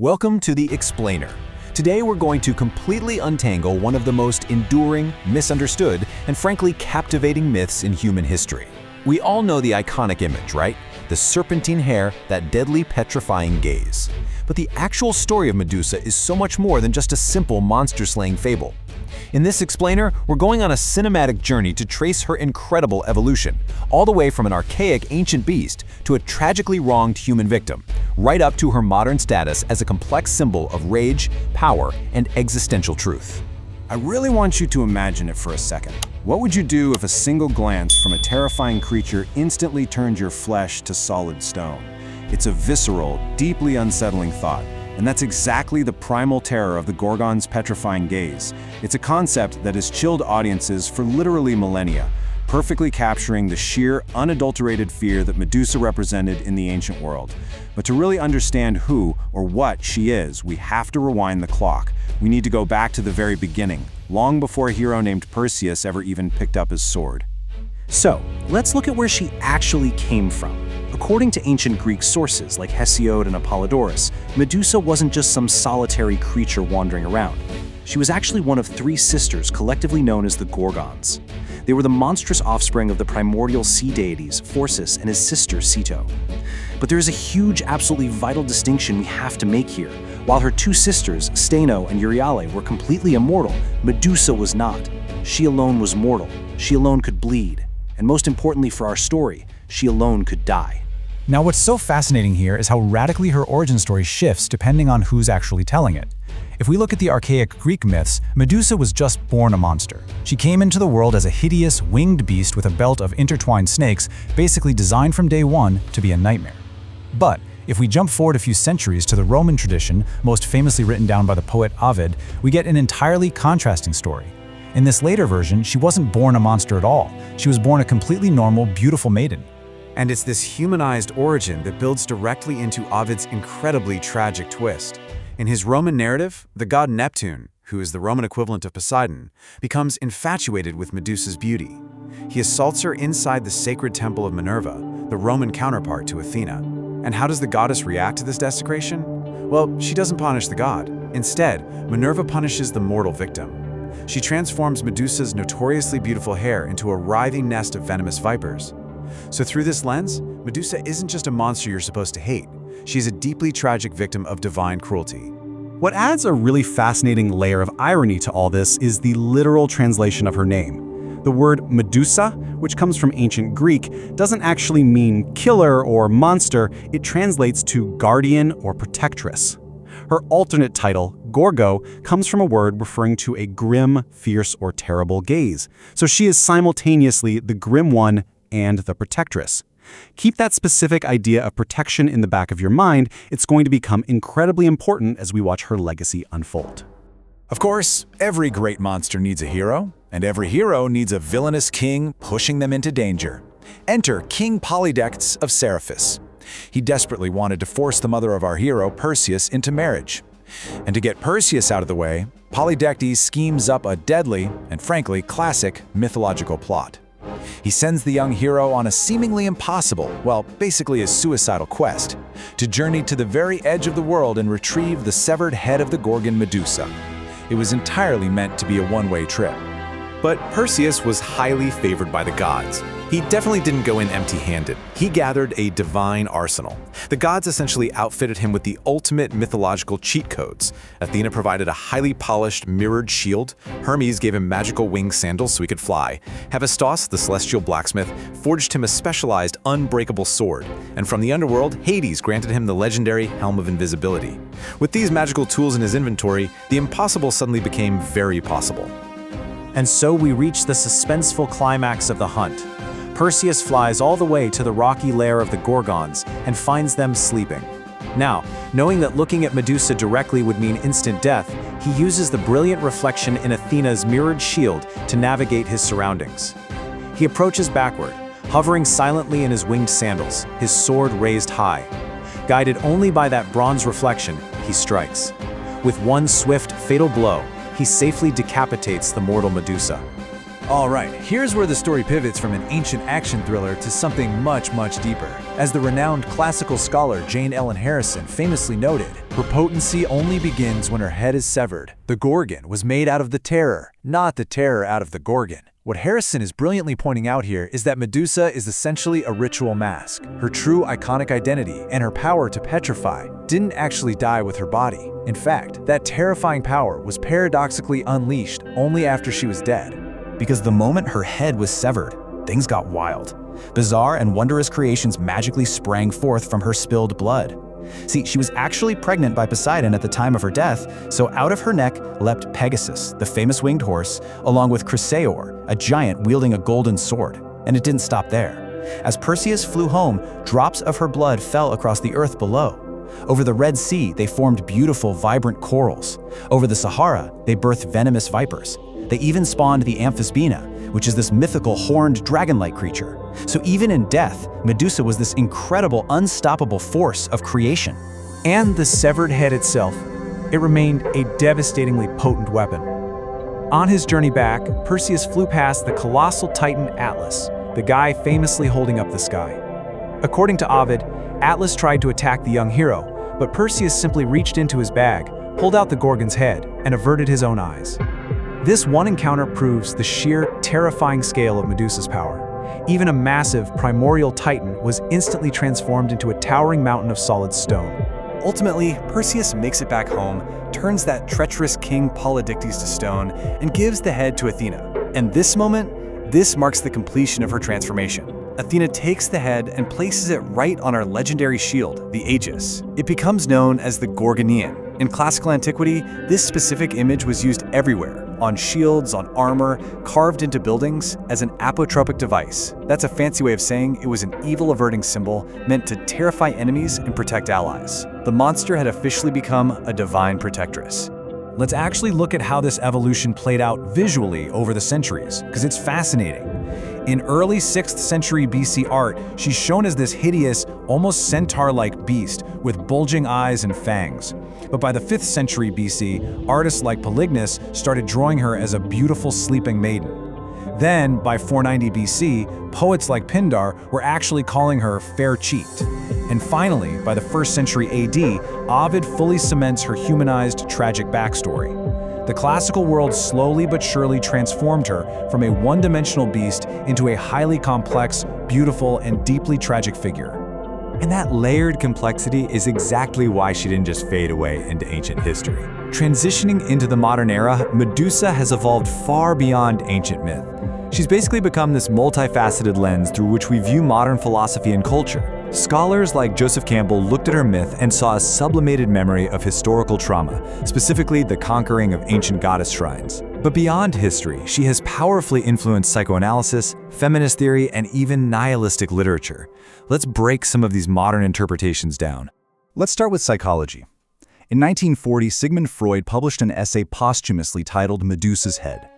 Welcome to The Explainer. Today we're going to completely untangle one of the most enduring, misunderstood, and frankly captivating myths in human history. We all know the iconic image, right? The serpentine hair, that deadly petrifying gaze. But the actual story of Medusa is so much more than just a simple monster-slaying fable. In this explainer, we're going on a cinematic journey to trace her incredible evolution, all the way from an archaic ancient beast to a tragically wronged human victim, right up to her modern status as a complex symbol of rage, power, and existential truth. I really want you to imagine it for a second. What would you do if a single glance from a terrifying creature instantly turned your flesh to solid stone? It's a visceral, deeply unsettling thought. And that's exactly the primal terror of the Gorgon's petrifying gaze. It's a concept that has chilled audiences for literally millennia, perfectly capturing the sheer, unadulterated fear that Medusa represented in the ancient world. But to really understand who or what she is, we have to rewind the clock. We need to go back to the very beginning, long before a hero named Perseus ever even picked up his sword. So, let's look at where she actually came from. According to ancient Greek sources like Hesiod and Apollodorus, Medusa wasn't just some solitary creature wandering around. She was actually one of three sisters collectively known as the Gorgons. They were the monstrous offspring of the primordial sea deities Phorcys and his sister Ceto. But there is a huge, absolutely vital distinction we have to make here. While her two sisters, Steno and Euryale, were completely immortal, Medusa was not. She alone was mortal. She alone could bleed. And most importantly for our story, she alone could die. Now, what's so fascinating here is how radically her origin story shifts depending on who's actually telling it. If we look at the archaic Greek myths, Medusa was just born a monster. She came into the world as a hideous, winged beast with a belt of intertwined snakes, basically designed from day one to be a nightmare. But if we jump forward a few centuries to the Roman tradition, most famously written down by the poet Ovid, we get an entirely contrasting story. In this later version, she wasn't born a monster at all. She was born a completely normal, beautiful maiden. And it's this humanized origin that builds directly into Ovid's incredibly tragic twist. In his Roman narrative, the god Neptune, who is the Roman equivalent of Poseidon, becomes infatuated with Medusa's beauty. He assaults her inside the sacred temple of Minerva, the Roman counterpart to Athena. And how does the goddess react to this desecration? Well, she doesn't punish the god. Instead, Minerva punishes the mortal victim. She transforms Medusa's notoriously beautiful hair into a writhing nest of venomous vipers. So through this lens, Medusa isn't just a monster you're supposed to hate. She's a deeply tragic victim of divine cruelty. What adds a really fascinating layer of irony to all this is the literal translation of her name. The word Medusa, which comes from ancient Greek, doesn't actually mean killer or monster. It translates to guardian or protectress. Her alternate title, Gorgo, comes from a word referring to a grim, fierce, or terrible gaze. So she is simultaneously the grim one and the protectress. Keep that specific idea of protection in the back of your mind. It's going to become incredibly important as we watch her legacy unfold. Of course, every great monster needs a hero, and every hero needs a villainous king pushing them into danger. Enter King Polydectes of Seriphus. He desperately wanted to force the mother of our hero, Perseus, into marriage. And to get Perseus out of the way, Polydectes schemes up a deadly and frankly classic mythological plot. He sends the young hero on a seemingly impossible, well, basically a suicidal quest, to journey to the very edge of the world and retrieve the severed head of the Gorgon Medusa. It was entirely meant to be a one-way trip. But Perseus was highly favored by the gods. He definitely didn't go in empty-handed. He gathered a divine arsenal. The gods essentially outfitted him with the ultimate mythological cheat codes. Athena provided a highly polished, mirrored shield. Hermes gave him magical winged sandals so he could fly. Hephaestus, the celestial blacksmith, forged him a specialized, unbreakable sword. And from the underworld, Hades granted him the legendary Helm of Invisibility. With these magical tools in his inventory, the impossible suddenly became very possible. And so we reach the suspenseful climax of the hunt. Perseus flies all the way to the rocky lair of the Gorgons and finds them sleeping. Now, knowing that looking at Medusa directly would mean instant death, he uses the brilliant reflection in Athena's mirrored shield to navigate his surroundings. He approaches backward, hovering silently in his winged sandals, his sword raised high. Guided only by that bronze reflection, he strikes. With one swift, fatal blow, he safely decapitates the mortal Medusa. Alright, here's where the story pivots from an ancient action thriller to something much, much deeper. As the renowned classical scholar Jane Ellen Harrison famously noted, her potency only begins when her head is severed. The Gorgon was made out of the terror, not the terror out of the Gorgon. What Harrison is brilliantly pointing out here is that Medusa is essentially a ritual mask. Her true iconic identity and her power to petrify didn't actually die with her body. In fact, that terrifying power was paradoxically unleashed only after she was dead. Because the moment her head was severed, things got wild. Bizarre and wondrous creations magically sprang forth from her spilled blood. See, she was actually pregnant by Poseidon at the time of her death, so out of her neck leapt Pegasus, the famous winged horse, along with Chrysaor, a giant wielding a golden sword. And it didn't stop there. As Perseus flew home, drops of her blood fell across the earth below. Over the Red Sea, they formed beautiful, vibrant corals. Over the Sahara, they birthed venomous vipers. They even spawned the Amphisbaena, which is this mythical horned dragon-like creature. So even in death, Medusa was this incredible, unstoppable force of creation. And the severed head itself, it remained a devastatingly potent weapon. On his journey back, Perseus flew past the colossal titan Atlas, the guy famously holding up the sky. According to Ovid, Atlas tried to attack the young hero, but Perseus simply reached into his bag, pulled out the Gorgon's head, and averted his own eyes. This one encounter proves the sheer, terrifying scale of Medusa's power. Even a massive, primordial titan was instantly transformed into a towering mountain of solid stone. Ultimately, Perseus makes it back home, turns that treacherous king Polydectes to stone, and gives the head to Athena. And this marks the completion of her transformation. Athena takes the head and places it right on our legendary shield, the Aegis. It becomes known as the Gorgonian. In classical antiquity, this specific image was used everywhere, on shields, on armor, carved into buildings, as an apotropic device. That's a fancy way of saying it was an evil-averting symbol meant to terrify enemies and protect allies. The monster had officially become a divine protectress. Let's actually look at how this evolution played out visually over the centuries, because it's fascinating. In early 6th century BC art, she's shown as this hideous, almost centaur-like beast with bulging eyes and fangs. But by the 5th century BC, artists like Polygonus started drawing her as a beautiful sleeping maiden. Then, by 490 BC, poets like Pindar were actually calling her fair-cheeked. And finally, by the 1st century AD, Ovid fully cements her humanized, tragic backstory. The classical world slowly but surely transformed her from a one-dimensional beast into a highly complex, beautiful, and deeply tragic figure. And that layered complexity is exactly why she didn't just fade away into ancient history. Transitioning into the modern era, Medusa has evolved far beyond ancient myth. She's basically become this multifaceted lens through which we view modern philosophy and culture. Scholars like Joseph Campbell looked at her myth and saw a sublimated memory of historical trauma, specifically the conquering of ancient goddess shrines. But beyond history, she has powerfully influenced psychoanalysis, feminist theory, and even nihilistic literature. Let's break some of these modern interpretations down. Let's start with psychology. In 1940, Sigmund Freud published an essay posthumously titled Medusa's Head.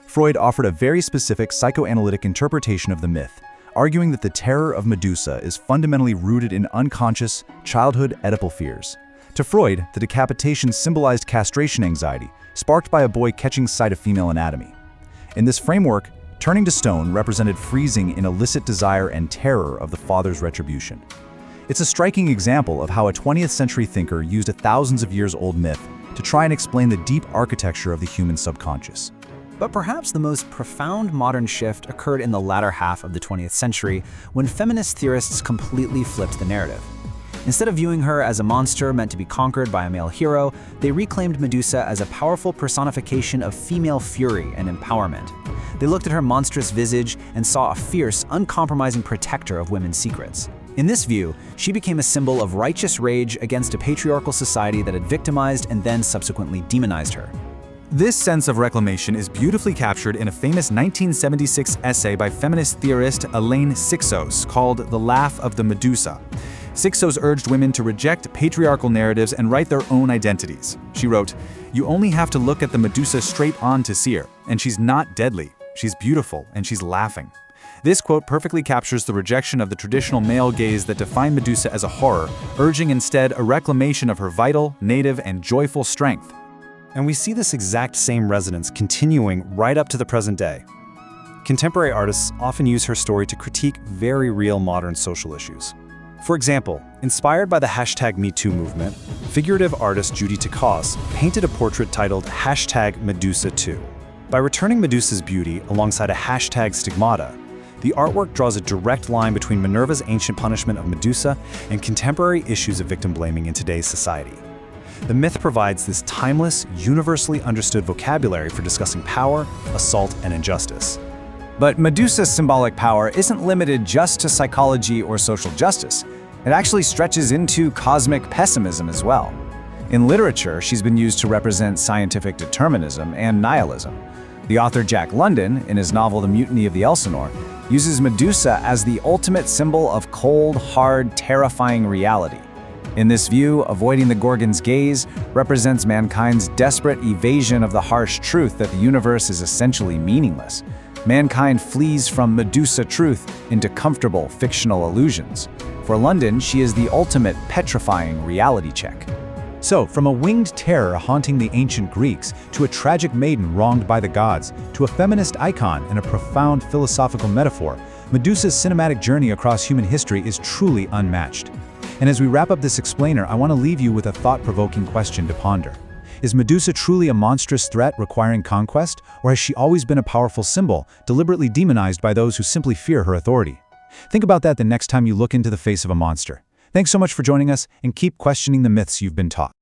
Freud offered a very specific psychoanalytic interpretation of the myth, arguing that the terror of Medusa is fundamentally rooted in unconscious, childhood Oedipal fears. To Freud, the decapitation symbolized castration anxiety, sparked by a boy catching sight of female anatomy. In this framework, turning to stone represented freezing in illicit desire and terror of the father's retribution. It's a striking example of how a 20th century thinker used a thousands of years old myth to try and explain the deep architecture of the human subconscious. But perhaps the most profound modern shift occurred in the latter half of the 20th century, when feminist theorists completely flipped the narrative. Instead of viewing her as a monster meant to be conquered by a male hero, they reclaimed Medusa as a powerful personification of female fury and empowerment. They looked at her monstrous visage and saw a fierce, uncompromising protector of women's secrets. In this view, she became a symbol of righteous rage against a patriarchal society that had victimized and then subsequently demonized her. This sense of reclamation is beautifully captured in a famous 1976 essay by feminist theorist Elaine Sixos called The Laugh of the Medusa. Sixos urged women to reject patriarchal narratives and write their own identities. She wrote, "You only have to look at the Medusa straight on to see her, and she's not deadly. She's beautiful, and she's laughing." This quote perfectly captures the rejection of the traditional male gaze that defined Medusa as a horror, urging instead a reclamation of her vital, native, and joyful strength. And we see this exact same resonance continuing right up to the present day. Contemporary artists often use her story to critique very real modern social issues. For example, inspired by the #MeToo movement, figurative artist Judy Takos painted a portrait titled #Medusa2. By returning Medusa's beauty alongside a #stigmata, the artwork draws a direct line between Minerva's ancient punishment of Medusa and contemporary issues of victim blaming in today's society. The myth provides this timeless, universally understood vocabulary for discussing power, assault, and injustice. But Medusa's symbolic power isn't limited just to psychology or social justice. It actually stretches into cosmic pessimism as well. In literature, she's been used to represent scientific determinism and nihilism. The author Jack London, in his novel The Mutiny of the Elsinore, uses Medusa as the ultimate symbol of cold, hard, terrifying reality. In this view, avoiding the Gorgon's gaze represents mankind's desperate evasion of the harsh truth that the universe is essentially meaningless. Mankind flees from Medusa truth into comfortable, fictional illusions. For London, she is the ultimate petrifying reality check. So, from a winged terror haunting the ancient Greeks, to a tragic maiden wronged by the gods, to a feminist icon and a profound philosophical metaphor, Medusa's cinematic journey across human history is truly unmatched. And as we wrap up this explainer, I want to leave you with a thought-provoking question to ponder. Is Medusa truly a monstrous threat requiring conquest, or has she always been a powerful symbol, deliberately demonized by those who simply fear her authority? Think about that the next time you look into the face of a monster. Thanks so much for joining us, and keep questioning the myths you've been taught.